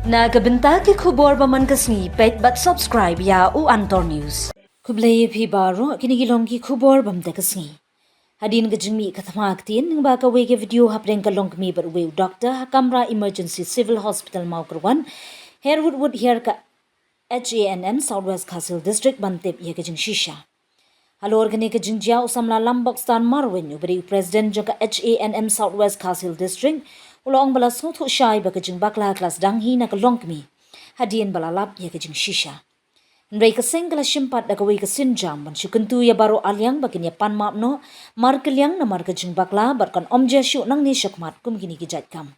Nagabenta ki khubor baman kasni pet but subscribe ya u Antor News. Kublay phi baro kinigilong ki khubor bam ta kasni. Hadin ka jingmi kathamak tin ng baka we ke video hapreng kalong kami but we doctor Hakamra Emergency Civil Hospital Maukarwan Herwood here ka HANM Southwest Castle District Bantip ye ka jing shisha. Halor gani ka jingjia usamla lambok stan Marwin ubri President jaka HANM Southwest Castle District ulong bala snuthu shai baka jing bakla class danghi na kalong kami hadien bala lap ye ka jing shisha. Nrei ka sengkala shimpat da kawi ka sinjam ban shukuntu ya baro alyang bakin ya pan map no mar kelyang na mar ka jing bakla barkan omja shu nang ni shakmat kum gini ki jat kam.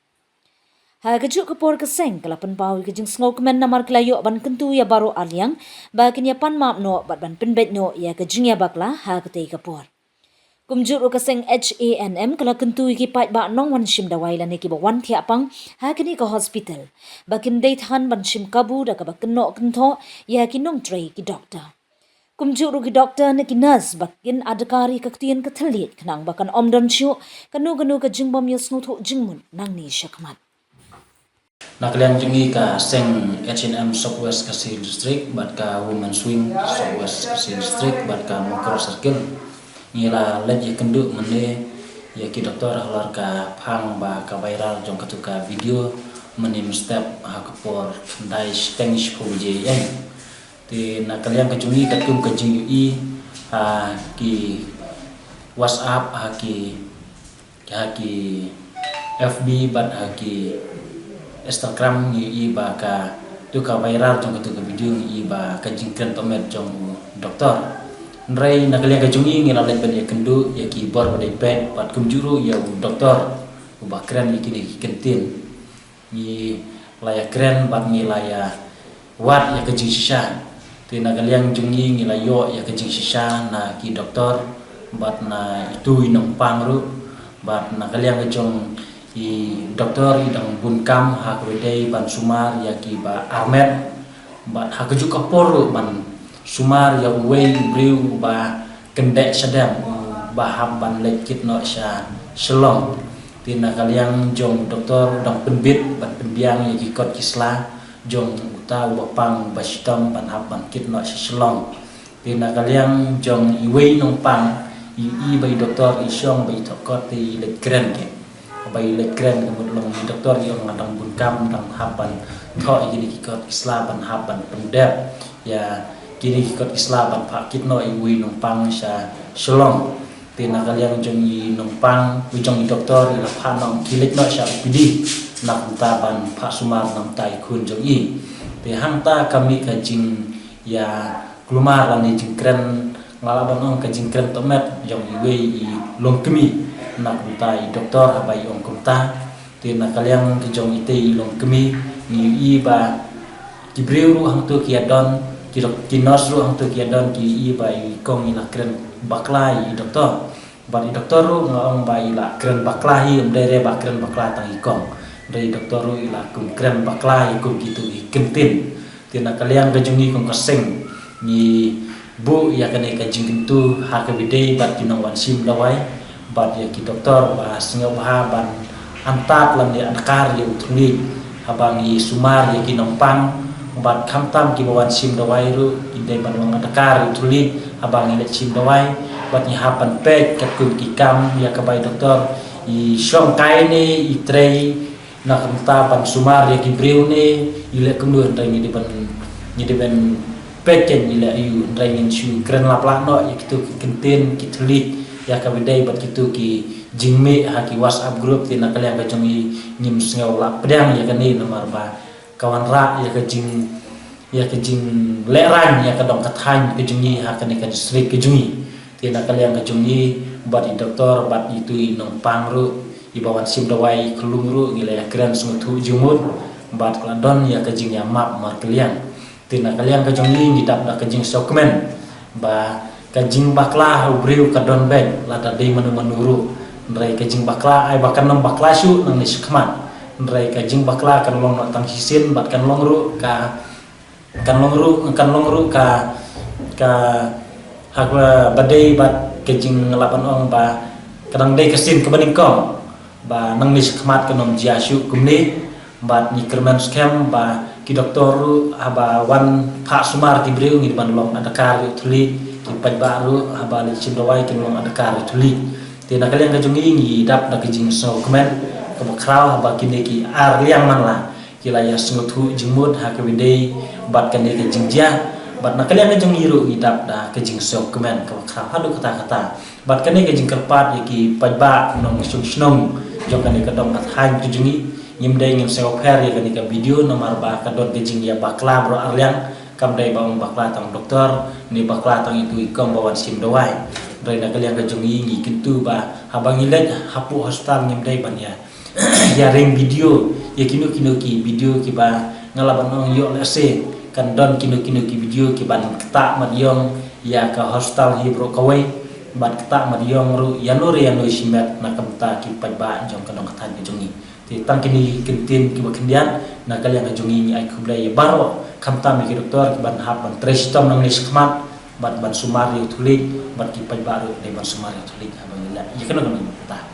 Ha ka juk kapor ka sengkala pan pawi ka jing snok men na mar klayo ban kentu ya baro alyang bakin ya pan map no bat ban pinbet no ya ka jing ya bakla ha ka tei kapor. Kumjur ka seng HANM kala kentu ki pat ba nong wan shim dawai la ne ki ba wan thia pang ha kini ka hospital bakin dei than ban shim kabu da ka ba kenno kentho ya ki nong tray ki doctor. Kumjur ki doctor ne ki nurse bakin adakari ka tien ka thalit khnang bakan omdon shu kanu ka jingbom ya snu tho jingmun nang ni shakmat. Nakalian jungi ka seng H&M Southwest Castle District bat ka Women Swing Southwest Castle District bat ka Mokro Circle ngila lagi kenduk mende ya ki doktor halar ka phang ba ka viral jong katuka video menim step ha kapor dai stenish puje yang ti nakalian ka jungi ka kum ka jing ui ha ki WhatsApp ha ki FB bat ha ki Instagram ni ba ka tu ka viral jong katuka video ni ba ka jingkan tomet jong doktor Nrai nakalian ka jungi ngila let ben ya kendu ya ki bor pada pet pat kumjuru ya doktor ubakren ya kini kentin ni laya kren bat ngilaya wat ya kejing sisa ti nakalian jungi ngila yo ya kejing sisa na ki doktor bat na itu inong pangru bat nakalian ka jong i doktor idang bunkam ha kwedei ban sumar ya ki ba Ahmed bat ha kejuk kapor ban sumar ya wei briu ba kendek sedam ba hamban lekit no sha selong tina kaliang jong doktor dong penbit ban penbiang ya kikot kisla jong uta bapang bastam ban hamban kit no sha selong tina kaliang jong iwei nong pang i bai doktor isyong bai tokot ti lekren ke bai lekren kemudian doktor yang ngadang bunkam dang hamban tho ini kikot kisla ban hamban pendep ya kini kikot Islam ban pakit no iwi numpang sa selong tina kalian jong i numpang ujong i doktor ila panong kilik no sa pidi nak taban pak sumar nam tai kun jong i te hangta kami kajing ya klumar ni jingkren ngalaban ong kajing kren tomet jong iwi i longkemi nak tai doktor abai ong kumta tina kalian jong ite i longkemi ni i ba kibriu hang tu kiadon kinos ru ang tu kiadon ki i bai kong ila kren baklai doktor bari doktor ru ngong bai ila kren baklai dere bakren bakla tang ikong dari doktor ru ila kum kren baklai kum gitu i kentin tina kalian gajungi kong kaseng ni bu ya kene kajing kentu ha ka bidei bat kinong wan sim dawai bat ya ki doktor ba singa ba ban antat lam ni ankar ya utuni habangi sumar ya kinong pang bat kamtam ki bawan sim dawai ru indai ban wang dakar tuli abang ile sim dawai bat ni hapan pek kat kun ki kam ya ka bai doktor i syong kai ni i trei na kamta ban sumar ya ki breu ni ile kumdur tai ni ban peken ile yu ndai ngin shu kren lapla no ya kitu ki kentin ki tuli ya ka bidai bat kitu ki jingme ha ki WhatsApp group tina kalian ka jongi nyim sngau la pedang ya kani nomor ba kawan ra ya kejing leran ya kadong kathan kejungi ha kane ka distrik kejungi tina kalian kejungi bat doktor bat itu inong pangru ibawan sim dawai kelungru ngila ya keren smutu jumut bat kladon ya kejing ya map mar kalian tina kalian kejungi ngidap da kejing sokmen ba kejing bakla ubriu kadon ben lada dei menuru ndrai kejing bakla ai bakan nom bakla su nang ni sekman ndrai kajing bakla kan long no tang hisin bat kan longru ka hakwa badai bat kajing lapan ong ba kadang dei kesin kebaningkong ba nang ni sekmat kanom jiasu kumni bat ni kerman scam ba ki doktor aba wan Pak Sumar ki breu ngi ban long adakar tuli ki paj baru aba le cindawai ki long adakar tuli te na kalian kajungi ngi dap na kijing so komen ke bakrau aba kini ki ar liang man la ki la ya sungutu jingmut ha ke wide bat kan ke jingja bat na kalian kajungi ru ngi dap da kijing so komen ke bakrau hadu kata-kata bat kan ke jing kerpat ki paj ba nong snong jong kan ke dong at han kajungi nyimdai ngim sewa per ya kenika video nomor ba kadot gejing ya bakla bro arliang kam dai bawang bakla tang doktor ni bakla tang itu ikom bawan sim dawai dai na kalian kajung ngi kintu ba habang ilet hapu hospital nyimdai ban ya ya ring video ya kino ki video ki ba ngalaban ong yo lese kan don kino ki video ki ban ketak mat yong ya ka hospital hi bro kawai ban ketak mat yong ru yanore simet na kamta ki pa ba jong kadong katan kajungi ti tang kini kentin ki bakendian na kalian ngajungi ni ai kublai baro kamta mi ki doktor ki ban hap ban trestom nang nis khmat ban sumari tulik ban ki paj baru de ban sumari tulik abang ila ya kana ta